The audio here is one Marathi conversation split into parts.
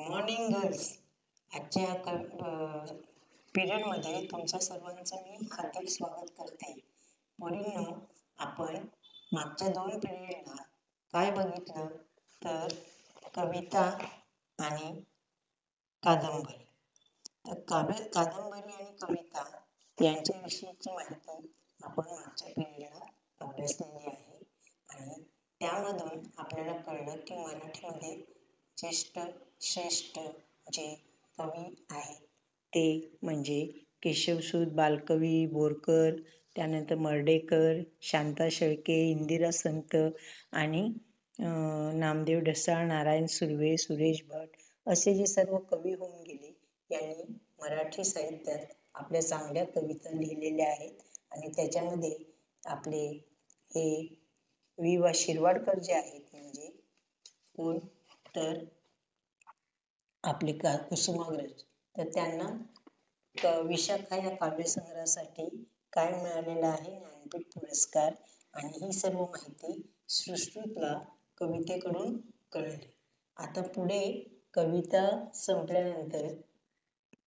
Morning girls. आजच्या पिरियडमध्ये तुमच्या सर्वांचं मी हार्दिक स्वागत करते. मुलींनो, आपण मागच्या 2 पिरियडला काय बघितलं तर कविता आणि कादंबरी. तर कादंबरी आणि कविता यांच्याविषयीची माहिती आपण मागच्या पिरियडला अभ्यासलेली आहे आणि त्यामधून आपल्याला कळलं की मराठीमध्ये ज्येष्ठ श्रेष्ठ जे कवी आहेत ते म्हणजे केशवसूत बालकवी बोरकर, त्यानंतर मर्ढेकर, शांता शेळके, इंदिरा संत आणि नामदेव ढसाळ, नारायण सुर्वे, सुरेश भट असे जे सर्व कवी होऊन गेले यांनी मराठी साहित्यात आपल्या चांगल्या कविता लिहिलेल्या आहेत आणि त्याच्यामध्ये आपले हे वि वा शिरवाडकर जे आहेत म्हणजे कोण तर आपले कुसुमाग्रज, तर त्यांना विशाखा या काव्यसंग्रहासाठी काय मिळालेलं आहे? ज्ञानपीठ पुरस्कार. आणि ही सर्व माहिती सुश्रुतला कवितेकडून कळली. आता पुढे कविता संपल्यानंतर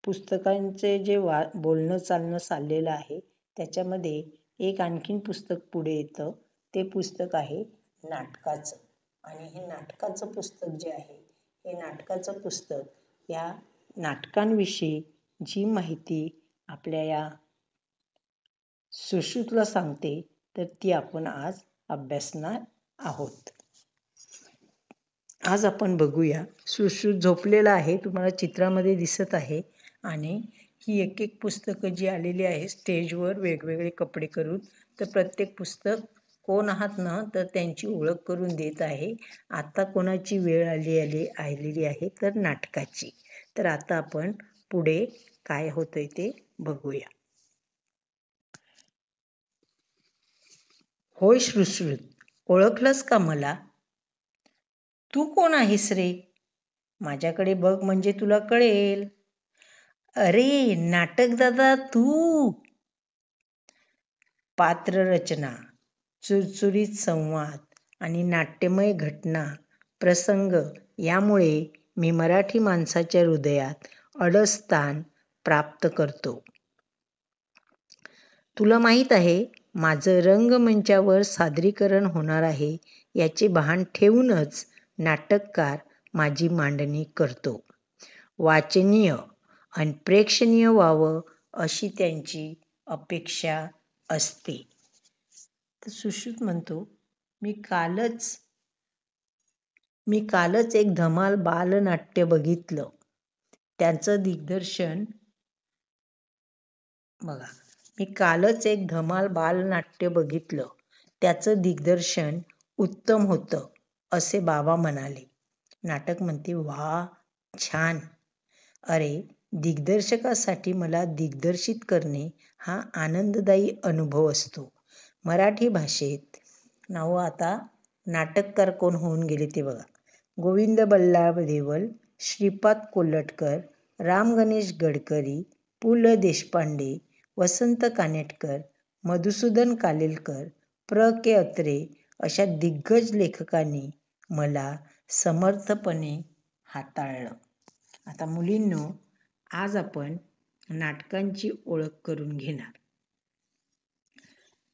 पुस्तकांचे जे बोलणं चालणं चाललेलं आहे त्याच्यामध्ये एक आणखीन पुस्तक पुढे येतं. ते पुस्तक आहे नाटकाचं. आणि हे नाटकाचं पुस्तक जे आहे हे नाटकाचं पुस्तक या नाटकांविषयी जी माहिती आपल्या या सुश्रुतला सांगते तर ती आपण आज अभ्यासणार आहोत. आज आपण बघूया. सुश्रुत झोपलेला आहे, तुम्हाला चित्रामध्ये दिसत आहे. आणि ही एक एक पुस्तकं जी आलेली आहे स्टेजवर वेगवेगळे कपडे करून, तर प्रत्येक पुस्तक कोण आहात ना तर त्यांची ओळख करून देत आहे. आता कोणाची वेळ आलेली आहे तर नाटकाची. तर आता आपण पुढे काय होतंय ते बघूया. होय सुश्रुत, ओळखलंस का मला? तू कोण आहेस रे? माझ्याकडे बघ म्हणजे तुला कळेल. अरे नाटक दादा तू. पात्ररचना, चुरचुरीत संवाद आणि नाट्यमय घटना प्रसंग यामुळे मी मराठी माणसाच्या हृदयात अडस्थान प्राप्त करतो. तुला माहीत आहे माझं रंगमंचावर सादरीकरण होणार आहे याचे भान ठेवूनच नाटककार माझी मांडणी करतो. वाचनीय आणि प्रेक्षणीय व्हावं अशी त्यांची अपेक्षा असते. तर सुश्रुत म्हणतो, मी कालच एक धमाल बालनाट्य बघितलं. त्याचं दिग्दर्शन बघा. मी कालच एक धमाल बालनाट्य बघितलं. त्याचं दिग्दर्शन उत्तम होतं असे बाबा म्हणाले. नाटक म्हणते, वा छान. अरे दिग्दर्शकासाठी मला दिग्दर्शित करणे हा आनंददायी अनुभव असतो. मराठी भाषेत नाव आता नाटककार कोण होऊन गेले ते बघा. गोविंद बल्लाळ देवल, श्रीपाद कोल्हटकर, राम गणेश गडकरी, पु ल देशपांडे, वसंत कानेटकर, मधुसूदन कालेलकर, प्र के अत्रे अशा दिग्गज लेखकांनी मला समर्थपणे हाताळलं. आता मुलींनो, आज आपण नाटकांची ओळख करून घेणार.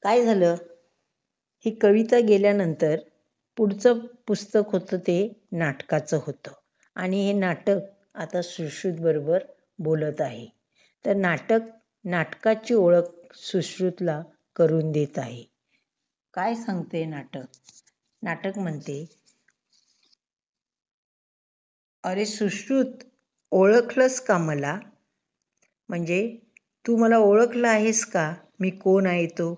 काय झालं? ही कविता गेल्यानंतर पुढचं पुस्तक होतं ते नाटकाचं होतं. आणि हे नाटक आता सुश्रुत बरोबर बोलत आहे. तर नाटकाची ओळख सुश्रुतला करून देत आहे. काय सांगते नाटक? नाटक म्हणते, अरे सुश्रुत, ओळखलंस का मला? म्हणजे तू मला ओळखलं आहेस का? मी कोण आहे तो?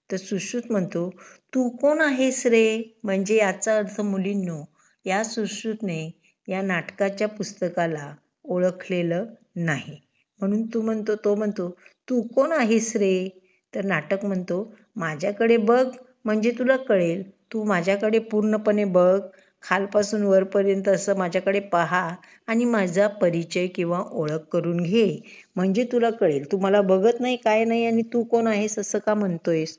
तर सुश्रुत म्हणतो, तू कोण आहेस रे? म्हणजे याचा अर्थ मुलींनो, या सुश्रुतने या नाटकाच्या पुस्तकाला ओळखलेलं नाही. म्हणून तो म्हणतो तू कोण आहेस रे? तर नाटक म्हणतो, माझ्याकडे बघ म्हणजे तुला कळेल. तू माझ्याकडे पूर्णपणे बघ, खालपासून वरपर्यंत असं माझ्याकडे पहा आणि माझा परिचय किंवा ओळख करून घे म्हणजे तुला कळेल. तू मला बघत नाही काय नाही आणि तू कोण आहेस असं का म्हणतोयस?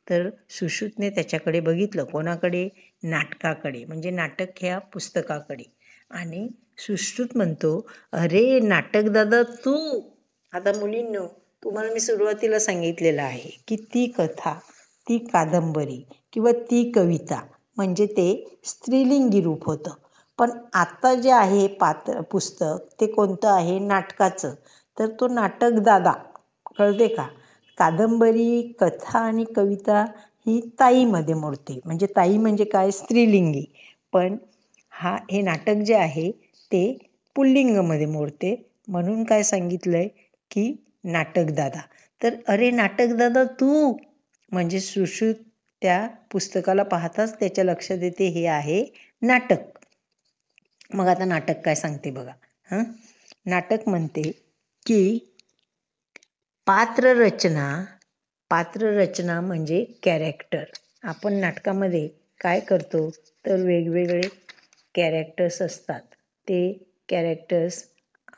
तर सुश्रुतने त्याच्याकडे बघितलं. कोणाकडे? नाटकाकडे, म्हणजे नाटक ह्या पुस्तकाकडे. आणि सुश्रुत म्हणतो, अरे नाटक दादा तू. आता मुलींनो, तुम्हाला मी सुरुवातीला सांगितलेलं आहे की ती कथा, ती कादंबरी किंवा ती कविता म्हणजे ते स्त्रीलिंगी रूप होतं. पण आता जे आहे पुस्तक ते कोणतं आहे? नाटकाचं. तर तो नाटक दादा, कळते का? कादंबरी, कथा आणि कविता ही ताईमध्ये मोडते. म्हणजे ताई म्हणजे काय? स्त्रीलिंगी. पण हे नाटक जे आहे ते पुल्लिंगमध्ये मोडते. म्हणून काय सांगितलंय की नाटक दादा. तर अरे नाटक दादा तू, म्हणजे सुश्रुत त्या पुस्तकाला पाहताच त्याच्या लक्षात येते हे आहे नाटक. मग आता नाटक काय सांगते बघा. नाटक म्हणते की पात्ररचना म्हणजे कॅरेक्टर. आपण नाटकामध्ये काय करतो तर वेगवेगळे कॅरेक्टर्स असतात. ते कॅरेक्टर्स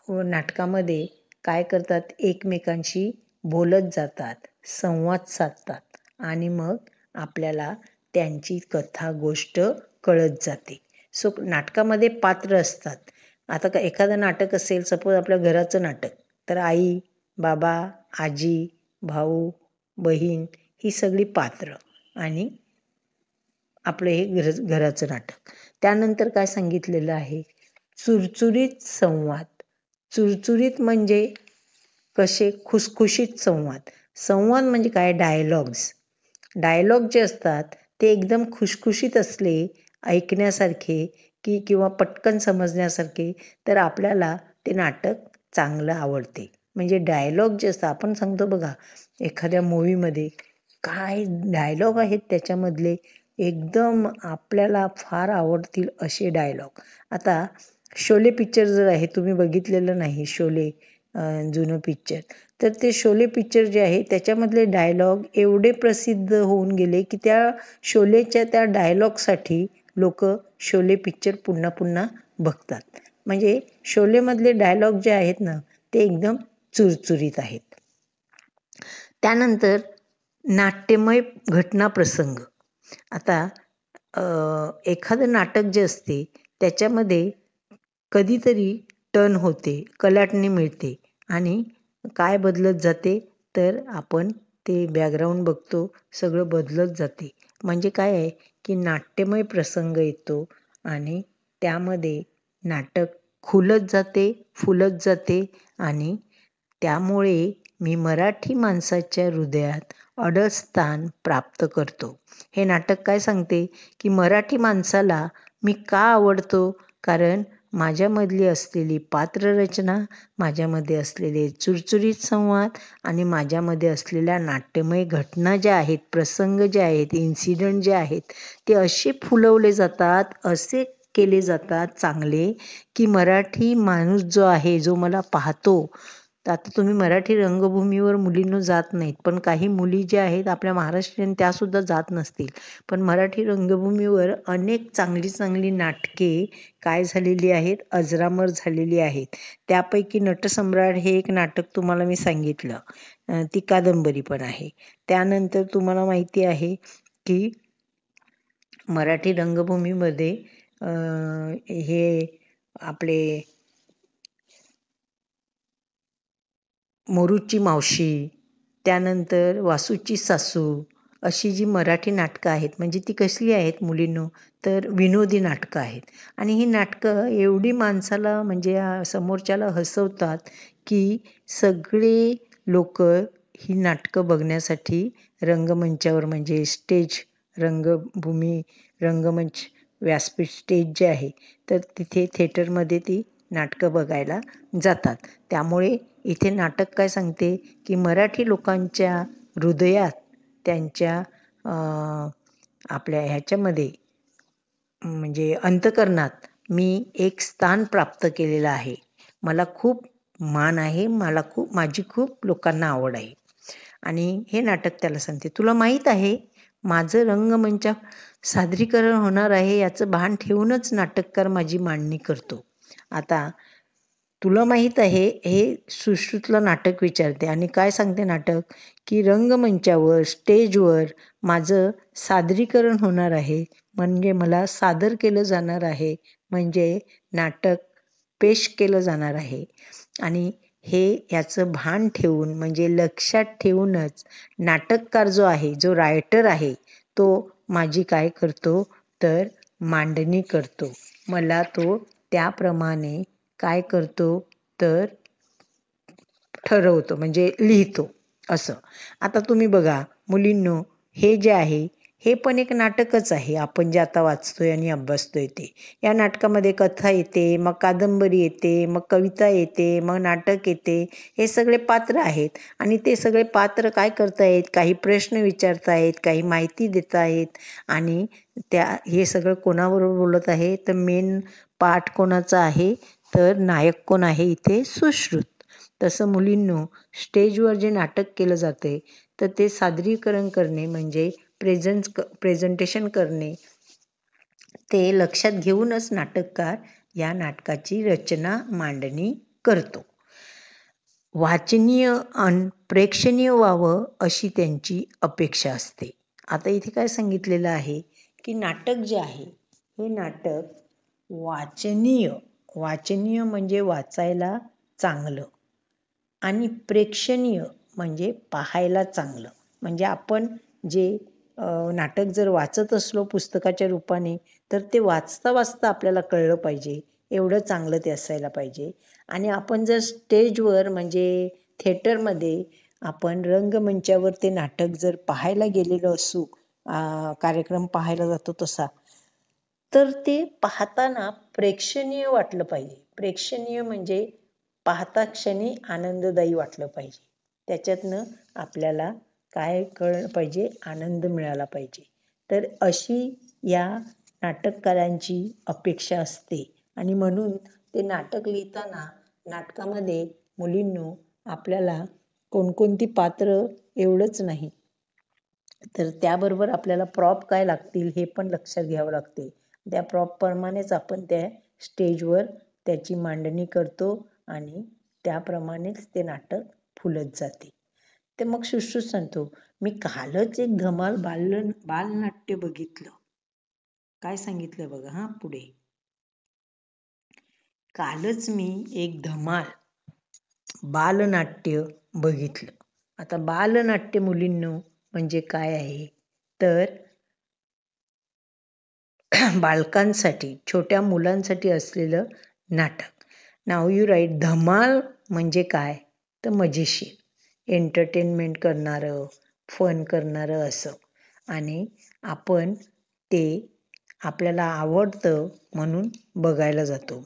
नाटकामध्ये काय करतात? एकमेकांशी बोलत जातात, संवाद साधतात आणि मग आपल्याला त्यांची कथा, गोष्ट कळत जाते. सो नाटकामध्ये पात्र असतात. आता एखादं नाटक असेल, सपोज आपल्या घराचं नाटक, तर आई, बाबा, आजी, भाऊ, बहीण ही सगळी पात्र आणि आपलं हे घराचं नाटक. त्यानंतर काय सांगितलेलं आहे? चुरचुरीत संवाद. चुरचुरीत म्हणजे कसे? खुसखुशीत संवाद. संवाद म्हणजे काय? डायलॉग जे असतात ते एकदम खुशखुशीत असले, ऐकण्यासारखे किंवा पटकन समजण्यासारखे, तर आपल्याला ते नाटक चांगलं आवडते. म्हणजे डायलॉग जे असतात, आपण सांगतो बघा एखाद्या मूवीमध्ये काय डायलॉग आहेत त्याच्यामधले, एकदम आपल्याला फार आवडतील असे डायलॉग. आता शोले पिक्चर जर आहे, तुम्ही बघितलेलं नाही शोले, जुनं पिक्चर, तर ते शोले पिक्चर जे आहे त्याच्यामधले डायलॉग एवढे प्रसिद्ध होऊन गेले की त्या शोलेच्या त्या डायलॉगसाठी लोक शोले पिक्चर पुन्हा पुन्हा बघतात. म्हणजे शोलेमधले डायलॉग जे आहेत ना ते एकदम चुरचुरीत आहेत. त्यानंतर नाट्यमय घटना प्रसंग. आता एखादं नाटक जे असते त्याच्यामध्ये कधीतरी टर्न होते, कलाटणी मिळते आणि काय बदलत जाते तर आपण ते बॅकग्राऊंड बघतो, सगळं बदलत जाते. म्हणजे काय आहे की नाट्यमय प्रसंग येतो आणि त्यामध्ये नाटक खुलत जाते, फुलत जाते आणि त्यामुळे मी मराठी माणसाच्या हृदयात अढळ स्थान प्राप्त करतो. हे नाटक काय सांगते की मराठी माणसाला मी का आवडतो? कारण माझ्यामधली असलेली पात्ररचना, माझ्यामध्ये असलेले चुरचुरीत संवाद आणि माझ्यामध्ये असलेल्या नाट्यमय घटना ज्या आहेत, प्रसंग जे आहेत, इन्सिडंट जे आहेत, ते असे फुलवले जातात, असे केले जातात चांगले की मराठी माणूस जो आहे, जो मला पाहतो. तर आता तुम्ही मराठी रंगभूमीवर मुलींनो जात नाहीत, पण काही मुली ज्या आहेत आपल्या महाराष्ट्रीयन त्यासुद्धा जात नसतील, पण मराठी रंगभूमीवर अनेक चांगली चांगली नाटके काय झालेली आहेत? अजरामर झालेली आहेत. त्यापैकी नटसम्राट हे एक नाटक तुम्हाला मी सांगितलं, ती कादंबरी पण आहे. त्यानंतर तुम्हाला माहिती आहे की मराठी रंगभूमीमध्ये हे आपले मोरूची मावशी, त्यानंतर वासूची सासू, अशी जी मराठी नाटकं आहेत, म्हणजे ती कसली आहेत मुलींनो? तर विनोदी नाटकं आहेत. आणि ही नाटकं एवढी माणसाला म्हणजे समोरच्याला हसवतात की सगळे लोक ही नाटकं बघण्यासाठी रंगमंचावर, म्हणजे स्टेज, रंगभूमी, रंगमंच, व्यासपीठ, स्टेज जे आहे तर तिथे थिएटरमध्ये ती नाटकं बघायला जातात. त्यामुळे इथे नाटक काय सांगते की मराठी लोकांच्या हृदयात, त्यांच्या आपल्या ह्याच्यामध्ये म्हणजे अंतःकरणात मी एक स्थान प्राप्त केलेलं आहे. मला खूप मान आहे, माझी खूप लोकांना आवड आहे. आणि हे नाटक त्याला सांगते, तुला माहीत आहे माझं रंगमंचावर सादरीकरण होणार आहे याचं भान ठेवूनच नाटककार माझी मांडणी करतो. आता तुला माहीत आहे, हे सुश्रुतला नाटक विचारते आणि काय सांगते नाटक की रंगमंचावर, स्टेजवर माझं सादरीकरण होणार आहे, म्हणजे मला सादर केलं जाणार आहे. म्हणजे नाटक पेश केलं जाणार आहे. आणि याचं भान ठेवून म्हणजे लक्षात ठेवूनच नाटककार जो आहे, जो रायटर आहे, तो माझी काय करतो तर मांडणी करतो. मला तो त्याप्रमाणे काय करतो तर ठरवतो म्हणजे लिहितो असं. आता तुम्ही बघा मुलींनो, हे जे आहे हे पण एक नाटकच आहे. आपण जे आता वाचतोय आणि अभ्यासतोय ते. या नाटकामध्ये कथा येते, मग कादंबरी येते, मग कविता येते, मग नाटक येते. हे सगळे पात्र आहेत आणि ते सगळे पात्र काय करतायत, काही प्रश्न विचारतायत, काही माहिती देत आहेत आणि हे सगळं कोणाबरोबर बोलत आहे तर मेन पाठ कोणाचा आहे तर नायक कोण आहे इथे सुश्रुत. तसं मुलींनो, स्टेजवर जे नाटक केलं जाते तर ते सादरीकरण करणे म्हणजे प्रेझेंटेशन करणे, ते लक्षात घेऊनच नाटककार या नाटकाची रचना मांडणी करतो. वाचनीय आणि प्रेक्षणीय व्हावं अशी त्यांची अपेक्षा असते. आता इथे काय सांगितलेलं आहे की नाटक जे आहे हे नाटक वाचनीय म्हणजे वाचायला चांगलं आणि प्रेक्षणीय म्हणजे पाहायला चांगलं. म्हणजे आपण जे नाटक जर वाचत असलो पुस्तकाच्या रूपाने तर ते वाचता वाचता आपल्याला कळलं पाहिजे, एवढं चांगलं ते असायला पाहिजे. आणि आपण जर स्टेजवर म्हणजे थिएटरमध्ये आपण रंगमंचावर ते नाटक जर पाहायला गेलेलो असू, कार्यक्रम पाहायला जातो तसा, तर ते पाहताना प्रेक्षणीय वाटलं पाहिजे. प्रेक्षणीय म्हणजे पाहता क्षणी आनंददायी वाटलं पाहिजे. त्याच्यातनं आपल्याला काय कळलं पाहिजे, आनंद मिळाला पाहिजे. तर अशी या नाटककारांची अपेक्षा असते आणि म्हणून ते नाटक लिहिताना नाटकामध्ये मुलींनो आपल्याला कोणकोणती पात्र एवढंच नाही तर त्याबरोबर आपल्याला प्रॉप काय लागतील हे पण लक्षात घ्यावं लागते. त्या प्रॉपप्रमाणेच आपण त्या स्टेजवर त्याची मांडणी करतो आणि त्याप्रमाणेच ते नाटक फुलत जाते. तर मग सुश्रुत सांगतो, मी कालच एक धमाल बालनाट्य बघितलं. काय सांगितलं बघा हा पुढे. कालच मी एक धमाल बालनाट्य बघितलं. आता बालनाट्य मुलींनो म्हणजे काय आहे तर बालकांसाठी, छोट्या मुलांसाठी असलेलं नाटक. नाव यू राईट. धमाल म्हणजे काय तर मजेशीर, एंटरटेनमेंट करणारं, फन करणारं असं. आणि आपण ते आपल्याला आवडतं म्हणून बघायला जातो.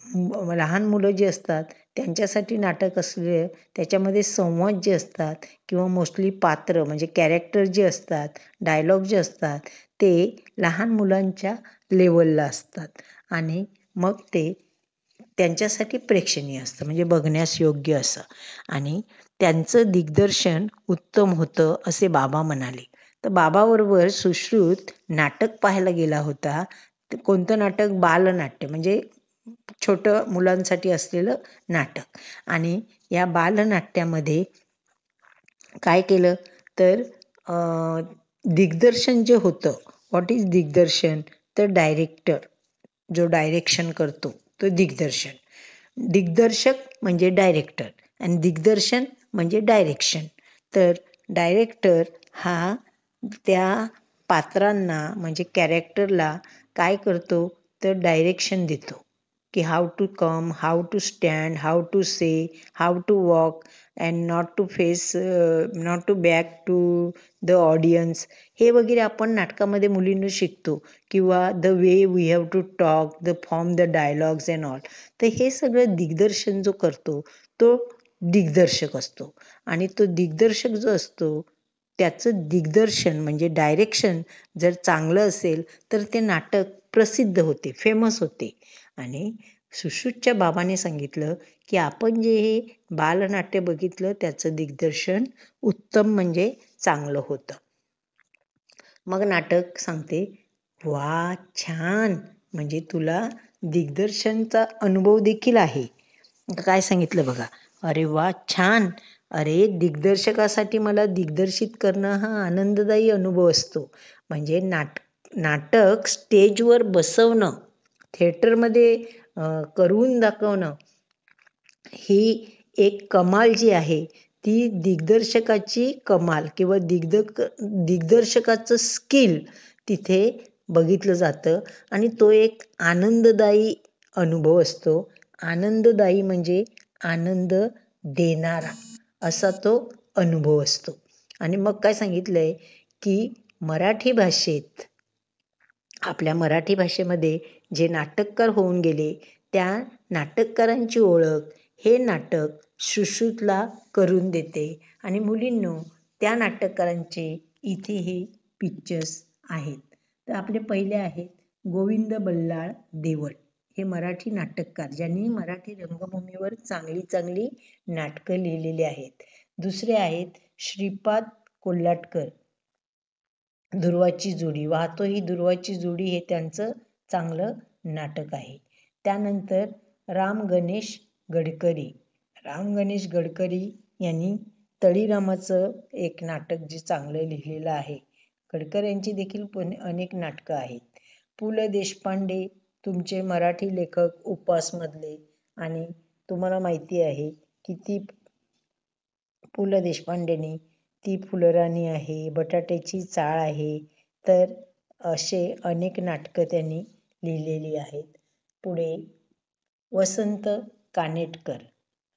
लहान मुलं जी असतात त्यांच्यासाठी नाटक असले त्याच्यामध्ये संवाद जे असतात किंवा मोस्टली पात्र म्हणजे कॅरेक्टर जे असतात, डायलॉग जे असतात ते लहान मुलांच्या लेवलला असतात आणि मग ते त्यांच्यासाठी प्रेक्षणीय असतं म्हणजे बघण्यास योग्य असं. आणि त्यांचं दिग्दर्शन उत्तम होतं असे बाबा म्हणाले. तर बाबाबरोबर सुश्रुत नाटक पाहायला गेला होता. कोणतं नाटक? बालनाट्य म्हणजे छोटं मुलांसाठी असलेलं नाटक. आणि या बालनाट्यामध्ये काय केलं तर दिग्दर्शन जे होतं, व्हॉट इज दिग्दर्शन तर डायरेक्टर जो डायरेक्शन करतो तो दिग्दर्शन. दिग्दर्शक म्हणजे डायरेक्टर आणि दिग्दर्शन म्हणजे डायरेक्शन. तर डायरेक्टर हा त्या पात्रांना म्हणजे कॅरेक्टरला काय करतो तर डायरेक्शन देतो की how to come, how to stand, how to say, how to walk and not to face, not to back to the audience. हे वगैरे आपण नाटकामध्ये मुलींना शिकतो किंवा the way we have to talk, the form, the dialogues and all. तर हे सगळं दिग्दर्शन जो करतो तो दिग्दर्शक असतो. आणि तो दिग्दर्शक जो असतो त्याचं दिग्दर्शन म्हणजे डायरेक्शन जर चांगलं असेल तर ते नाटक प्रसिद्ध होते, फेमस होते. आणि सुश्रुतच्या बाबाने सांगितलं की आपण जे हे बालनाट्य बघितलं त्याचं दिग्दर्शन उत्तम म्हणजे चांगलं होतं. मग नाटक सांगते, वा छान, म्हणजे तुला दिग्दर्शनचा अनुभव देखील आहे. काय सांगितलं बघा, अरे वा छान, अरे दिग्दर्शकासाठी मला दिग्दर्शित करणं हा आनंददायी अनुभव असतो. म्हणजे नाटक स्टेजवर बसवणं, थिएटरमध्ये करून दाखवणं ही एक कमाल जी आहे ती दिग्दर्शकाची कमाल किंवा दिग्दर्शकाचं स्किल तिथे बघितलं जातं आणि तो एक आनंददायी अनुभव असतो. आनंददायी म्हणजे आनंद देणारा असा तो अनुभव असतो. आणि मग काय सांगितलंय की मराठी भाषेत आपल्या मराठी भाषेमध्ये जे नाटककार होऊन गेले त्या नाटककारांची ओळख हे नाटक सुश्रुतला करून देते आणि मुलींनो त्या नाटककारांचे इथेही पिक्चर्स आहेत. तर आपले पहिले आहेत गोविंद बल्लाळ देवळ, हे मराठी नाटककार ज्यांनी मराठी रंगभूमीवर चांगली चांगली नाटकं लिहिलेली आहेत. दुसरे आहेत श्रीपाद कोल्हाटकर, दुर्वाची जोडी, वाहतो ही दुर्वाची जोडी हे त्यांचं चांगलं नाटक आहे. त्यानंतर राम गणेश गडकरी, राम गणेश गडकरी यांनी तळीरामाचं एक नाटक जे चांगलं लिहिलेलं आहे. गडकर यांची देखील अनेक नाटकं आहेत. पु ल देशपांडे तुमचे मराठी लेखक उपासमधले, आणि तुम्हाला माहिती आहे की ती पु ल देशपांडेंनी ती फुलराणी आहे, बटाट्याची चाळ आहे, तर असे अनेक नाटकं त्यांनी लिहिलेली आहेत. पुढे वसंत कानेटकर,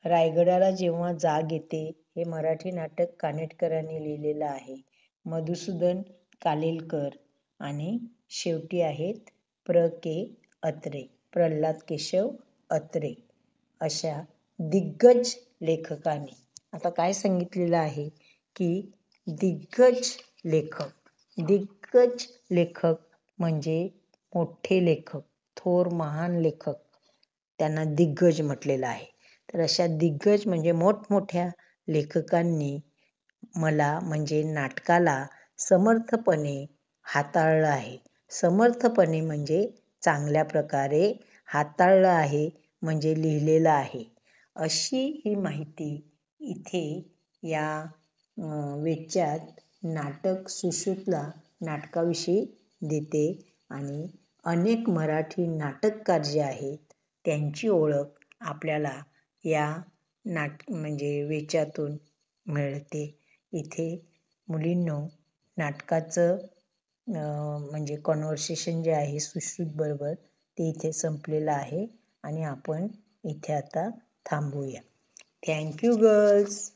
रायगडाला जेव्हा जाग येते, हे मराठी नाटक कानेटकरांनी लिहिलेलं आहे. मधुसूदन कालेलकर आणि शेवटी आहेत के. अत्रे, प्रल्हाद केशव अत्रे, अशा दिग्गज लेखकांनी. आता काय सांगितलेलं आहे की दिग्गज लेखक म्हणजे मोठे लेखक, थोर महान लेखक, त्यांना दिग्गज म्हटलेलं आहे. तर अशा दिग्गज म्हणजे मोठमोठ्या लेखकांनी मला म्हणजे नाटकाला समर्थपणे हाताळलं आहे. समर्थपणे म्हणजे चांगल्या प्रकारे हाताळलं आहे, म्हणजे लिहिलेलं आहे, अशी ही माहिती इथे या वेच्यात नाटक सुश्रुतला नाटकाविषयी देते. आणि अनेक मराठी नाटककार जे आहेत त्यांची ओळख आपल्याला या म्हणजे वेच्यातून मिळते. इथे मुलींनो नाटकाचं म्हणजे कॉन्व्हर्सेशन जे आहे सुश्रुत बरोबर ते इथे संपलेलं आहे आणि आपण इथे आता थांबूया. Thank you girls.